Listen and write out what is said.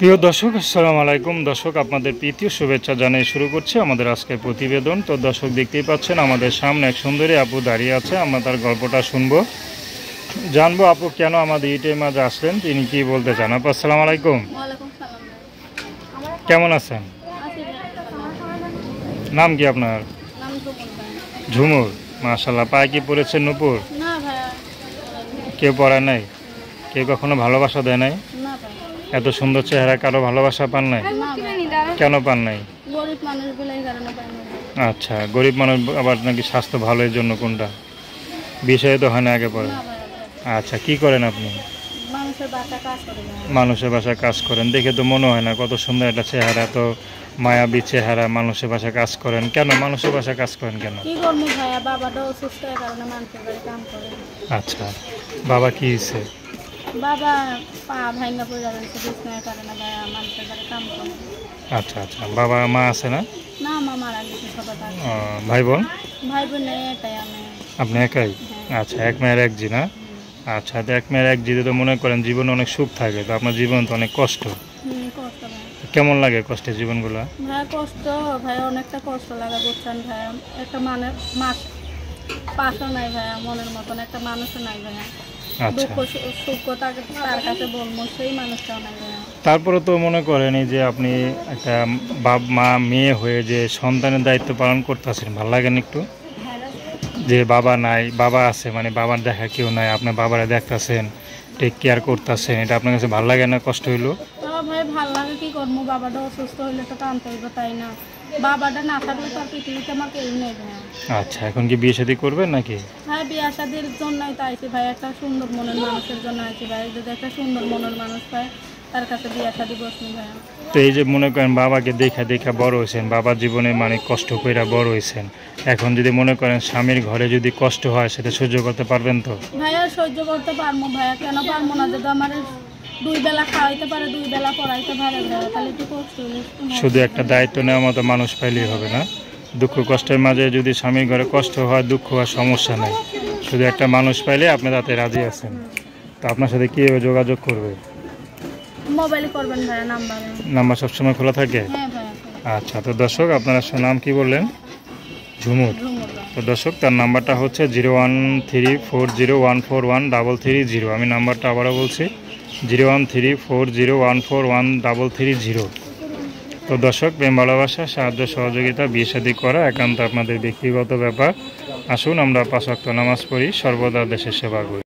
প্রিয় দর্শক, আসসালামু আলাইকুম। দর্শক, আপনাদের প্রীতীয় শুভেচ্ছা জানিয়ে শুরু করছি আমাদের আজকের প্রতিবেদন। তো দর্শক, দেখতেই পাচ্ছেন আমাদের সামনে এক সুন্দরী আপু দাঁড়িয়ে আছে। আমরা তার গল্পটা শুনবো, জানবো আপু কেন আমাদের ইউটিউবের মাঝে আসলেন, তিনি কি বলতে চান। আপু আসসালামু আলাইকুম, কেমন আছেন? নাম কি আপনার? ঝুমুর, মাশাআল্লাহ। পায়ে কি পড়েছেন নূপুর? কেউ পড়ায় নাই? কেউ কখনো ভালোবাসা দেয় নাই? এত সুন্দর চেহারা, কারো ভালোবাসা পান নাই? কেন পান নাই? আচ্ছা, গরিব মানুষ আবার নাকি স্বাস্থ্য ভালো, এর জন্য কোনটা বিষয়ে তো হয় না আগে পরে? আচ্ছা, কি করেন আপনি? মানুষের বাসায় কাজ করেন, দেখে তো মনে হয় না। কত সুন্দর একটা চেহারা, তো মায়াবী চেহারা, মানুষের বাসায় কাজ করেন কেন? মানুষের বাসায় কাজ করেন কেন? আচ্ছা, বাবা কি হয়েছে? বাবা পা ভাঙা পড়ে যাবেন, বিছনায় পারে না ভাইয়া, মানুষের বাড়ি কাম করে। আচ্ছা আচ্ছা, বাবা মা আছে না? না, মা মারা গেছে সবাই। ভাই বোন? ভাই বোন নেই, এটাই আমি। আপনি একাই? আচ্ছা, এক মেয়ের এক জি না? আচ্ছা, তো এক মেয়ের এক জিতে তো মনে করেন জীবনে অনেক সুখ থাকে, তো আপনার জীবন তো অনেক কষ্ট। কষ্ট ভাই। কেমন লাগে কষ্টের জীবনগুলো? ভাই কষ্ট, ভাই অনেকটা কষ্ট লাগে, বুঝছেন ভাইয়া। একটা মাস পাশও নাই ভাইয়া, মনের মতন একটা মানুষও নাই ভাইয়া। আচ্ছা, সুখ তার কাছে বলবো, সেই মানুষটাও নাই ভাইয়া। তারপরে তো মনে করেন এই যে আপনি একটা বাপ মা মেয়ে হয়ে যে সন্তানের দায়িত্ব পালন করতেছেন, ভালো লাগেন একটু? যে বাবা নাই, বাবা আছে, মানে বাবার দেখা কেউ নাই, আপনার বাবারা দেখতেছেন, টেক কেয়ার করতেছেন, এটা আপনার কাছে ভালো লাগে না? কষ্ট হইলো? ভাই ভালো লাগে, কি করবো, বাবাটা অসুস্থ হইলে তো টানতে হইব, তাই না? বাবাটা না থাকলে তো আর পৃথিবীতে আমার কেউ নেই ভাইয়া। আচ্ছা, এখন কি বিয়ে শাদী করবেন নাকি? ভাই বিয়ে শাদীর জন্যই তো আইছি ভাই, একটা সুন্দর মনের মানুষের জন্য আইছি ভাই। যদি একটা সুন্দর মনের মানুষ পায়, তার কাছে বিয়ে শাদী বসনি ভাইয়া। তো এই যে মনে করেন বাবাকে দেখা দেখা বড় হয়েছেন, বাবার জীবনে মানে কষ্ট কইরা বড় হয়েছেন, এখন যদি মনে করেন স্বামীর ঘরে যদি কষ্ট হয়, সেটা সহ্য করতে পারবেন তো? ভাইয়া সহ্য করতে পারবো ভাইয়া, কেন পারবো না? যদি আমার 2 বেলা খাওয়াইতে পারে, 2 বেলা পড়াইতে পারে ভাইয়া, তাহলে একটু কষ্ট হলে শুধু একটা দায়িত্ব নেওয়ার মতো মানুষ পাইলেই হবে না? দুঃখ কষ্টের মাঝে যদি স্বামীর ঘরে কষ্ট হয়, দুঃখ হওয়ার সমস্যা নেই, শুধু একটা মানুষ পাইলে আপনি তাতে রাজি আছেন। তো আপনার সাথে কীভাবে যোগাযোগ করবে? মোবাইলে করবেন ভাইয়া, নাম্বার সবসময় খোলা থাকে? হ্যাঁ ভাইয়া। আচ্ছা, তো দর্শক, আপনার নাম কি বললেন? ঝুমুর। তো দর্শক, তার নাম্বারটা হচ্ছে 01340141330। আমি নাম্বারটা আবারও বলছি, 01340141330। তো দর্শক, প্রেম ভালোবাসা, সাহায্য সহযোগিতা, বিয়ে শাদী করা একান্ত আপনাদের ব্যক্তিগত ব্যাপার। আসুন আমরা 5 ওয়াক্ত নামাজ পড়ি, সর্বদা দেশের সেবা করি।